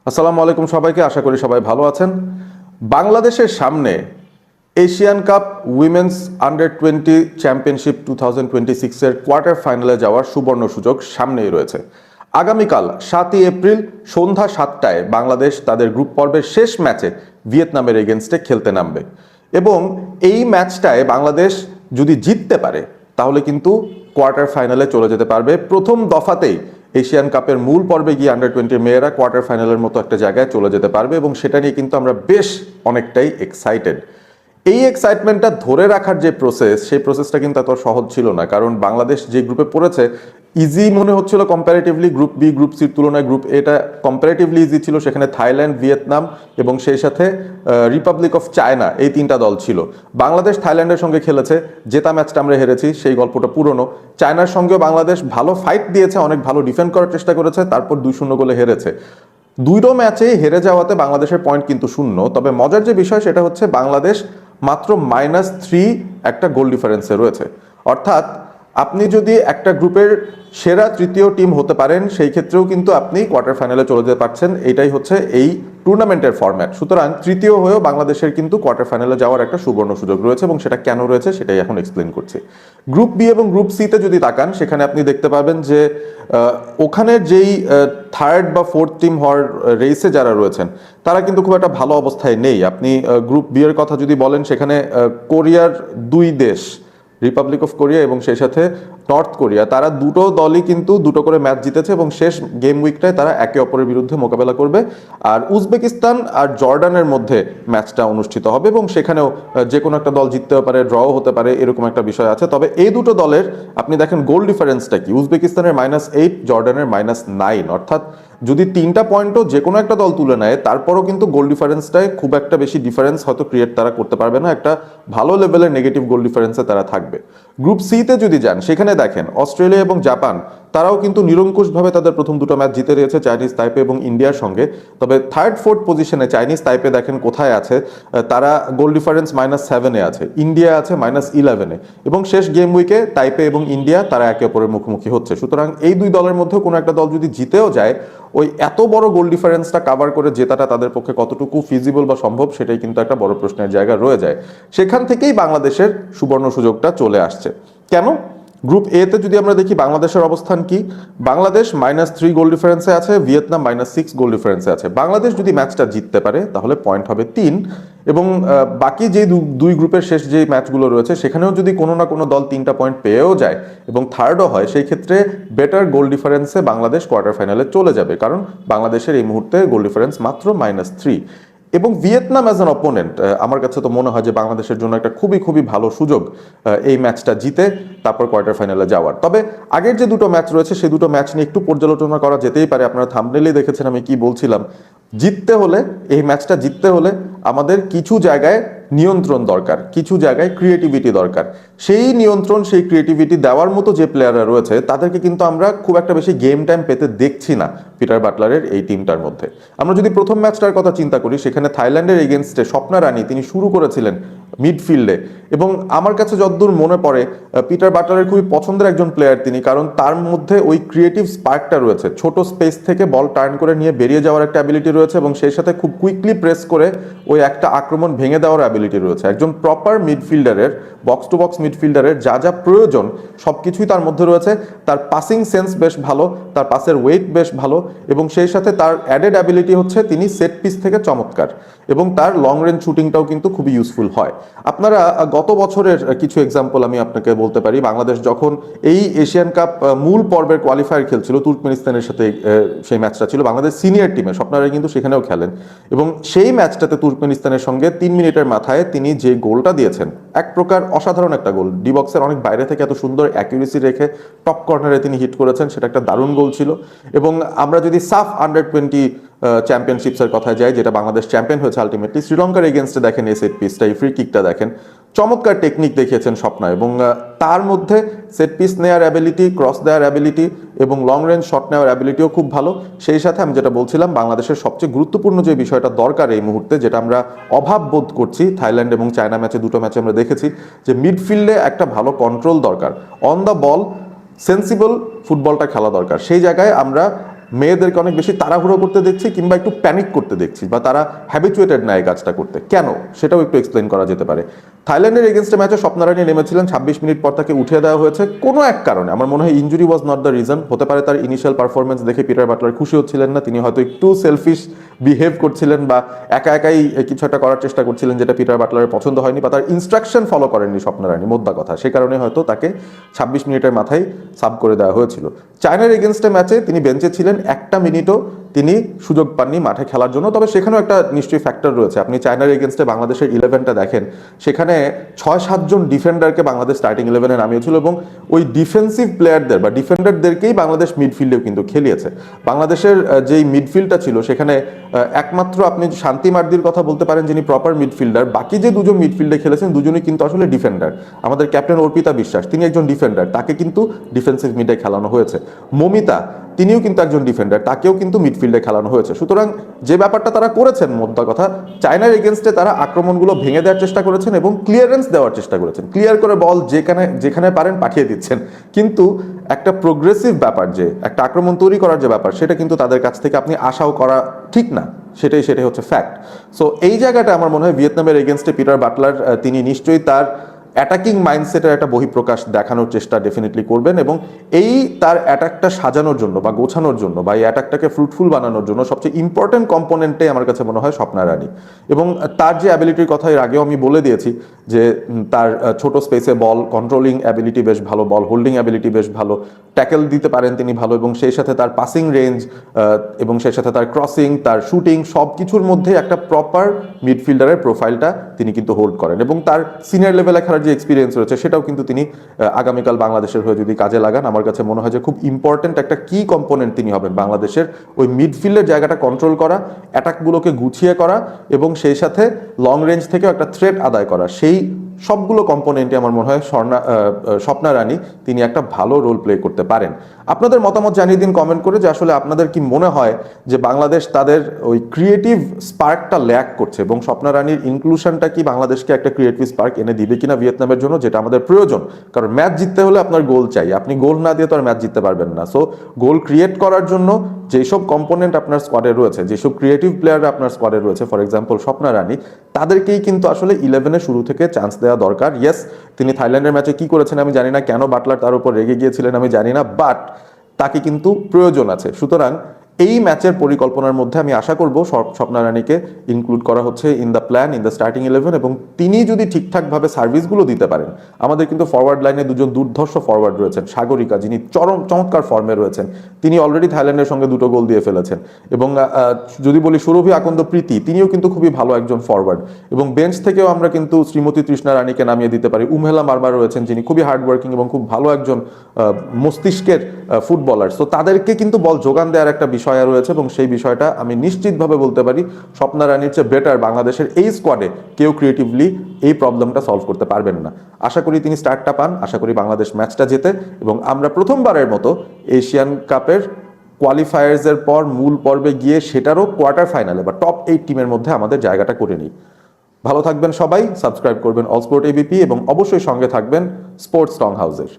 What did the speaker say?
আসসালামু আলাইকুম সবাইকে, আশা করি সবাই ভালো আছেন। বাংলাদেশের সামনে Asian Cup women's under 20 championship 2026-এর কোয়ার্টার ফাইনালে যাওয়ার সুবর্ণ সুযোগ সামনেই রয়েছে। আগামীকাল 7ই এপ্রিল সন্ধ্যা 7টায় বাংলাদেশ তাদের গ্রুপ পর্বের শেষ ম্যাচে ভিয়েতনামের এগেনস্টে খেলতে নামবে এবং এই ম্যাচটায় বাংলাদেশ যদি জিততে পারে তাহলে কিন্তু কোয়ার্টার ফাইনালে চলে যেতে পারবে। প্রথম দফাতেই এশিয়ান কাপের মূল পর্বে গিয়ে আন্ডার 20 মেয়েরা কোয়ার্টার ফাইনালের মতো একটা জায়গায় চলে যেতে পারবে এবং সেটা নিয়ে কিন্তু আমরা বেশ অনেকটাই এক্সাইটেড। এই এক্সাইটমেন্টটা ধরে রাখার যে প্রসেস, সেই প্রসেসটা কিন্তু এত সহজ ছিল না, কারণ বাংলাদেশ যে গ্রুপে পড়েছে ইজি মনে হচ্ছিল কম্পারেটিভলি। গ্রুপ বি গ্রুপ সির তুলনায় গ্রুপ এটা কম্পারেটিভলি ইজি ছিল। সেখানে থাইল্যান্ড, ভিয়েতনাম এবং সেই সাথে রিপাবলিক অফ চায়না, এই তিনটা দল ছিল। বাংলাদেশ থাইল্যান্ডের সঙ্গে খেলেছে, জেতা ম্যাচটা আমরা হেরেছি, সেই গল্পটা পুরনো। চায়নার সঙ্গেও বাংলাদেশ ভালো ফাইট দিয়েছে, অনেক ভালো ডিফেন্ড করার চেষ্টা করেছে, তারপর 2-0 গোলে হেরেছে। দুইটো ম্যাচে হেরে যাওয়াতে বাংলাদেশের পয়েন্ট কিন্তু শূন্য। তবে মজার যে বিষয় সেটা হচ্ছে বাংলাদেশ মাত্র -3 একটা গোল ডিফারেন্সে রয়েছে। অর্থাৎ আপনি যদি একটা গ্রুপের সেরা তৃতীয় টিম হতে পারেন, সেই ক্ষেত্রেও কিন্তু আপনি কোয়ার্টার ফাইনালে চলে যেতে পারছেন। এটাই হচ্ছে এই টুর্নামেন্টের ফরম্যাট। সুতরাং তৃতীয় হয়েও বাংলাদেশের কিন্তু কোয়ার্টার ফাইনালে যাওয়ার একটা সুবর্ণ সুযোগ রয়েছে এবং সেটা কেন রয়েছে সেটাই এখন এক্সপ্লেন করছি। গ্রুপ বি এবং গ্রুপ সিতে যদি তাকান, সেখানে আপনি দেখতে পাবেন যে ওখানের যেই থার্ড বা ফোর্থ টিম হওয়ার রেসে যারা রয়েছেন তারা কিন্তু খুব একটা ভালো অবস্থায় নেই। আপনি গ্রুপ বি এর কথা যদি বলেন, সেখানে কোরিয়ার দুই দেশ, রিপাবলিক অফ কোরিয়া এবং সেই সাথে নর্থ কোরিয়া, তারা দুটো দলই কিন্তু দুটো করে ম্যাচ জিতেছে এবং শেষ গেম উইকটায় তারা একে অপরের বিরুদ্ধে মোকাবেলা করবে। আর উজবেকিস্তান আর জর্ডানের মধ্যে ম্যাচটা অনুষ্ঠিত হবে এবং সেখানেও যে কোনো একটা দল জিততেও পারে, ড্রও হতে পারে, এরকম একটা বিষয় আছে। তবে এই দুটো দলের আপনি দেখেন গোল ডিফারেন্সটা কি, উজবেকিস্তানের -8, জর্ডানের -9। অর্থাৎ যদি 3টা পয়েন্টও যে কোনো একটা দল তুলে নেয়, তারপরও কিন্তু গোল ডিফারেন্সটায় খুব একটা বেশি ডিফারেন্স হয়তো ক্রিয়েট তারা করতে পারবে না। একটা ভালো লেভেলের নেগেটিভ গোল ডিফারেন্সে তারা থাকবে। গ্রুপ সিতে যদি যান, সেখানে দেখেন অস্ট্রেলিয়া এবং জাপান, তারাও কিন্তু নিরঙ্কুশভাবে তাদের প্রথম দুটো ম্যাচ জিতে রয়েছে চাইনিজ তাইপে এবং ইন্ডিয়ার সঙ্গে। তবে থার্ড ফোর্থ পজিশনে চাইনিজ তাইপে দেখেন কোথায় আছে, তারা গোল ডিফারেন্স -7-এ আছে, ইন্ডিয়া আছে -11-এ এবং শেষ গেম উইকে তাইপে এবং ইন্ডিয়া তারা একে অপরের মুখোমুখি হচ্ছে। সুতরাং এই দুই দলের মধ্যে কোনো একটা দল যদি জিতেও যায়, ওই এত বড় গোল ডিফারেন্সটা কাভার করে জেতাটা তাদের পক্ষে কতটুকু ফিজিবল বা সম্ভব, সেটাই কিন্তু একটা বড় প্রশ্নের জায়গা রয়ে যায়। সেখান থেকেই বাংলাদেশের সুবর্ণ সুযোগটা চলে আসছে। কেন? গ্রুপ এ তে যদি আমরা দেখি বাংলাদেশের অবস্থান কি, বাংলাদেশ -3 গোল ডিফারেন্সে আছে, ভিয়েতনাম -6 গোল ডিফারেন্সে আছে। বাংলাদেশ যদি ম্যাচটা জিততে পারে তাহলে পয়েন্ট হবে 3 এবং বাকি যে দুই গ্রুপের শেষ যে ম্যাচগুলো রয়েছে সেখানেও যদি কোনো না কোনো দল 3টা পয়েন্ট পেয়েও যায় এবং থার্ডও হয়, সেই ক্ষেত্রে বেটার গোল ডিফারেন্সে বাংলাদেশ কোয়ার্টার ফাইনালে চলে যাবে, কারণ বাংলাদেশের এই মুহূর্তে গোল ডিফারেন্স মাত্র -3। এবং ভিয়েতনাম অ্যাজ অ্যান অপোনেন্ট, আমার কাছে তো মনে হয় যে বাংলাদেশের জন্য একটা খুবই খুবই ভালো সুযোগ এই ম্যাচটা জিতে তারপর কোয়ার্টার ফাইনালে যাওয়ার। তবে আগের যে দুটো ম্যাচ রয়েছে সেই দুটো ম্যাচ নিয়ে একটু পর্যালোচনা করা যেতেই পারে। আপনারা থাম্বনেইলেই দেখেছেন আমি কি বলছিলাম। জিততে হলে, এই ম্যাচটা জিততে হলে আমাদের কিছু জায়গায় নিয়ন্ত্রণ দরকার, কিছু জায়গায় ক্রিয়েটিভিটি দরকার। সেই নিয়ন্ত্রণ, সেই ক্রিয়েটিভিটি দেওয়ার মতো যে প্লেয়াররা রয়েছে তাদেরকে কিন্তু আমরা খুব একটা বেশি গেম টাইম পেতে দেখছি না পিটার বাটলারের এই টিমটার মধ্যে। আমরা যদি প্রথম ম্যাচটার কথা চিন্তা করি, সেখানে থাইল্যান্ডের এগেনস্টে স্বপ্না রানী তিনি শুরু করেছিলেন মিডফিল্ডে এবং আমার কাছে যতদূর মনে পড়ে পিটার বাটলারের খুবই পছন্দের একজন প্লেয়ার তিনি, কারণ তার মধ্যে ওই ক্রিয়েটিভ স্পার্কটা রয়েছে। ছোট স্পেস থেকে বল টার্ন করে নিয়ে বেরিয়ে যাওয়ার একটা অ্যাবিলিটি রয়েছে এবং সেই সাথে খুব কুইকলি প্রেস করে ওই একটা আক্রমণ ভেঙে দেওয়ার অ্যাবিলিটি রয়েছে। একজন প্রপার মিডফিল্ডারের, বক্স টু বক্স মিডফিল্ডারের যা যা প্রয়োজন সব কিছুই তার মধ্যে রয়েছে। তার পাসিং সেন্স বেশ ভালো, তার পাসের ওয়েট বেশ ভালো এবং সেই সাথে তার অ্যাডেড অ্যাবিলিটি হচ্ছে তিনি সেট পিস থেকে চমৎকার এবং তার লং রেঞ্জ শুটিংটাও কিন্তু খুবই ইউজফুল হয়। আপনারা গত বছরের কিছু এক্সাম্পল আমি আপনাকে বলতে পারি। বাংলাদেশ যখন এই এশিয়ান কাপ মূল পর্বের কোয়ালিফায়ার খেলছিল তুর্কমেনিস্তানের সাথে, সেই ম্যাচটা ছিল বাংলাদেশ সিনিয়র টিমে, স্বপ্নারা কিন্তু সেখানেও খেলেন এবং সেই ম্যাচটাতে তুর্কমেনিস্তানের সঙ্গে 3 মিনিটের মাথায় তিনি যে গোলটা দিয়েছেন, এক প্রকার অসাধারণ একটা গোল। ডি বক্সের অনেক বাইরে থেকে এত সুন্দর অ্যাকিউরেসি রেখে টপ কর্নারে তিনি হিট করেছেন, সেটা একটা দারুণ গোল ছিল। এবং আমরা যদি সাফ আন্ডার 20 চ্যাম্পিয়নশিপসের কথায় যাই, যেটা বাংলাদেশ চ্যাম্পিয়ন হয়েছে আলটিমেটলি, শ্রীলঙ্কার এগেনস্টে দেখেন এই সেট পিসটা, এই ফ্রি কিকটা দেখেন, চমৎকার টেকনিক দেখিয়েছেন স্বপ্না এবং তার মধ্যে সেট পিস নেওয়ার অ্যাবিলিটি, ক্রস দেওয়ার অ্যাবিলিটি এবং লং রেঞ্জ শট নেওয়ার অ্যাবিলিটিও খুব ভালো। সেই সাথে আমি যেটা বলছিলাম, বাংলাদেশের সবচেয়ে গুরুত্বপূর্ণ যে বিষয়টা দরকার এই মুহূর্তে, যেটা আমরা অভাব বোধ করছি থাইল্যান্ড এবং চায়না ম্যাচে, দুটো ম্যাচে আমরা দেখেছি যে মিডফিল্ডে একটা ভালো কন্ট্রোল দরকার, অন দ্য বল সেন্সিবল ফুটবলটা খেলা দরকার। সেই জায়গায় আমরা মেয়েদেরকে অনেক বেশি তাড়াহুড়ো করতে দেখছি কিংবা একটু প্যানিক করতে দেখছি, বা তারা হ্যাবিচুয়েটেড না এই কাজটা করতে, কেন সেটাও একটু এক্সপ্লেন করা যেতে পারে। থাইল্যান্ডের এগেনস্টে ম্যাচে স্বপ্না রানী নেমেছিলেন, 26 মিনিট পর তাকে উঠিয়ে দেওয়া হয়েছে কোনো এক কারণে। আমার মনে হয় injury was not the reason. হতে পারে তার ইনিশিয়াল পারফরমেন্স দেখে পিটার বাটলার খুশি হচ্ছিলেন না, তিনি হয়তো একটু সেলফিশ বিহেভ করছিলেন বা একা একাই কিছু একটা করার চেষ্টা করছিলেন যেটা পিটার বাটলারের পছন্দ হয়নি, বা তার ইনস্ট্রাকশন ফলো করেননি স্বপ্না রানী, মোদ্দা কথা। সে কারণে হয়তো তাকে 26 মিনিটের মাথায় সাব করে দেওয়া হয়েছিল। চায়নার এগেনস্টে ম্যাচে তিনি বেঞ্চে ছিলেন, একটা মিনিটও তিনি সুযোগ পাননি মাঠে খেলার জন্য। তবে সেখানেও একটা নিশ্চয়ই ফ্যাক্টর রয়েছে। আপনি চায়নার এগেনস্টে বাংলাদেশের 11টা দেখেন, সেখানে 6-7 জন ডিফেন্ডারকে বাংলাদেশ স্টার্টিং 11-এ নামিয়েছিল, এবং ওই ডিফেন্সিভ প্লেয়ারদের বা ডিফেন্ডারদেরকেই বাংলাদেশ মিডফিল্ডেও কিন্তু খেলিয়েছে। বাংলাদেশের যেই মিডফিল্ডটা ছিল সেখানে একমাত্র আপনি শান্তি মার্দির কথা বলতে পারেন যিনি প্রপার মিডফিল্ডার, বাকি যে দুজন মিডফিল্ডে খেলেছেন দুজনই কিন্তু আসলে ডিফেন্ডার। আমাদের ক্যাপ্টেন অর্পিতা বিশ্বাস তিনি একজন ডিফেন্ডার, তাকে কিন্তু ডিফেন্সিভ মিডে খেলানো হয়েছে। মমিতা তিনিও কিন্তু একজন ডিফেন্ডার, তাকেও কিন্তু মিডফিল্ডে খেলানো হয়েছে। সুতরাং যে ব্যাপারটা তারা করেছেন, মোদ্দা কথা, চায়নার এগেনস্টে তারা আক্রমণগুলো ভেঙে দেওয়ার চেষ্টা করেছেন এবং ক্লিয়ারেন্স দেওয়ার চেষ্টা করেছেন, ক্লিয়ার করে বল যেখানে পারেন পাঠিয়ে দিচ্ছেন। কিন্তু একটা প্রোগ্রেসিভ ব্যাপার, যে একটা আক্রমণ তৈরি করার যে ব্যাপার, সেটা কিন্তু তাদের কাছ থেকে আপনি আশাও করা ঠিক না, সেটাই হচ্ছে ফ্যাক্ট। সো এই জায়গাটা আমার মনে হয় ভিয়েতনামের এগেনস্টে পিটার বাটলার তিনি নিশ্চয়ই তার অ্যাটাকিং মাইন্ডসেটের একটা বহিঃপ্রকাশ দেখানোর চেষ্টা ডেফিনেটলি করবেন, এবং এই তার অ্যাটাকটা সাজানোর জন্য বা গোছানোর জন্য বা এই অ্যাটাকটাকে ফ্রুটফুল বানানোর জন্য সবচেয়ে ইম্পর্টেন্ট কম্পোনেন্টটাই আমার কাছে মনে হয় স্বপ্না রানী। এবং তার যে অ্যাবিলিটির কথা এর আগেও আমি বলে দিয়েছি, যে তার ছোট স্পেসে বল কন্ট্রোলিং অ্যাবিলিটি বেশ ভালো, বল হোল্ডিং অ্যাবিলিটি বেশ ভালো, ট্যাকেল দিতে পারেন তিনি ভালো, এবং সেই সাথে তার পাসিং রেঞ্জ এবং সেই সাথে তার ক্রসিং, তার শুটিং, সব কিছুর মধ্যে একটা প্রপার মিডফিল্ডারের প্রোফাইলটা তিনি কিন্তু হোল্ড করেন। এবং তার সিনিয়র লেভেলে খেলার যে এক্সপিরিয়েন্স রয়েছে সেটাও কিন্তু তিনি আগামীকাল বাংলাদেশের হয়ে যদি কাজে লাগান, আমার কাছে মনে হয় যে খুব ইম্পর্টেন্ট একটা কি কম্পোনেন্ট তিনি হবেন বাংলাদেশের ওই মিডফিল্ডের জায়গাটা কন্ট্রোল করা, অ্যাটাকগুলোকে গুছিয়ে করা, এবং সেই সাথে লং রেঞ্জ থেকেও একটা থ্রেট আদায় করা। সেই সবগুলো কম্পোনেন্টে আমার মনে হয় স্বপ্না রানী তিনি একটা ভালো রোল প্লে করতে পারেন। আপনাদের মতামত জানিয়ে দিন কমেন্ট করে, যে আসলে আপনাদের কি মনে হয় যে বাংলাদেশ তাদের ওই ক্রিয়েটিভ স্পার্কটা ল্যাক করছে, এবং স্বপ্না রানীর ইনক্লুশনটা কি বাংলাদেশকে একটা ক্রিয়েটিভ স্পার্ক এনে দিবে কিনা ভিয়েতনামের জন্য, যেটা আমাদের প্রয়োজন। কারণ ম্যাচ জিততে হলে আপনার গোল চাই, আপনি গোল না দিয়ে তো আর ম্যাচ জিততে পারবেন না। সো গোল ক্রিয়েট করার জন্য যেসব কম্পোনেন্ট আপনার স্কোয়াডে রয়েছে, যেসব ক্রিয়েটিভ প্লেয়াররা আপনার স্কোয়াডে রয়েছে, ফর এক্সাম্পল স্বপ্না রানী, তাদেরকেই কিন্তু আসলে 11-এ শুরু থেকে চান্স দেওয়া দরকার। ইয়েস, তিনি থাইল্যান্ডের ম্যাচে কি করেছেন আমি জানি না, কেন বাটলার তার উপর রেগে গিয়েছিলেন আমি জানি না, বাট তাকে কিন্তু প্রয়োজন আছে। সুতরাং এই ম্যাচের পরিকল্পনার মধ্যে আমি আশা করব স্বপ্না রানীকে ইনক্লুড করা হচ্ছে in the plan, in the starting 11, এবং তিনি যদি ঠিকঠাকভাবে সার্ভিসগুলো দিতে পারেন। আমাদের কিন্তু ফরওয়ার্ড লাইনে দুজন দুর্ধর্ষ ফরওয়ার্ড রয়েছেন, সাগরিকা যিনি চমৎকার ফর্মে রয়েছেন, তিনি অলরেডি থাইল্যান্ডের সঙ্গে 2টো গোল দিয়ে ফেলেছেন, এবং যদি বলি সুরভি আকন্দ প্রীতি, তিনিও কিন্তু খুবই ভালো একজন ফরওয়ার্ড, এবং বেঞ্চ থেকেও আমরা কিন্তু শ্রীমতী তৃষ্ণা রানীকে নামিয়ে দিতে পারি। উমহেলা মারমা রয়েছেন যিনি খুবই হার্ডওয়ার্কিং এবং খুব ভালো একজন মস্তিষ্কের ফুটবলার। সো তাদেরকে কিন্তু বল যোগান দেওয়ার একটা বিষয় রয়েছে, এবং সেই বিষয়টা আমি নিশ্চিতভাবে বলতে পারি স্বপ্না রানীর চেয়ে বেটার বাংলাদেশের এই স্কোয়াডে কেউ ক্রিয়েটিভলি এই প্রবলেমটা সলভ করতে পারবেন না। আশা করি তিনি স্টার্টটা পান, আশা করি বাংলাদেশ ম্যাচটা জেতে, এবং আমরা প্রথমবারের মতো এশিয়ান কাপের কোয়ালিফায়ার্সের পর মূল পর্বে গিয়ে সেটারও কোয়ার্টার ফাইনালে বা টপ 8 টিমের মধ্যে আমাদের জায়গাটা করে নিই। ভালো থাকবেন সবাই, সাবস্ক্রাইব করবেন অল স্পোর্ট এবিপি, এবং অবশ্যই সঙ্গে থাকবেন স্পোর্টস স্ট্রং হাউসের।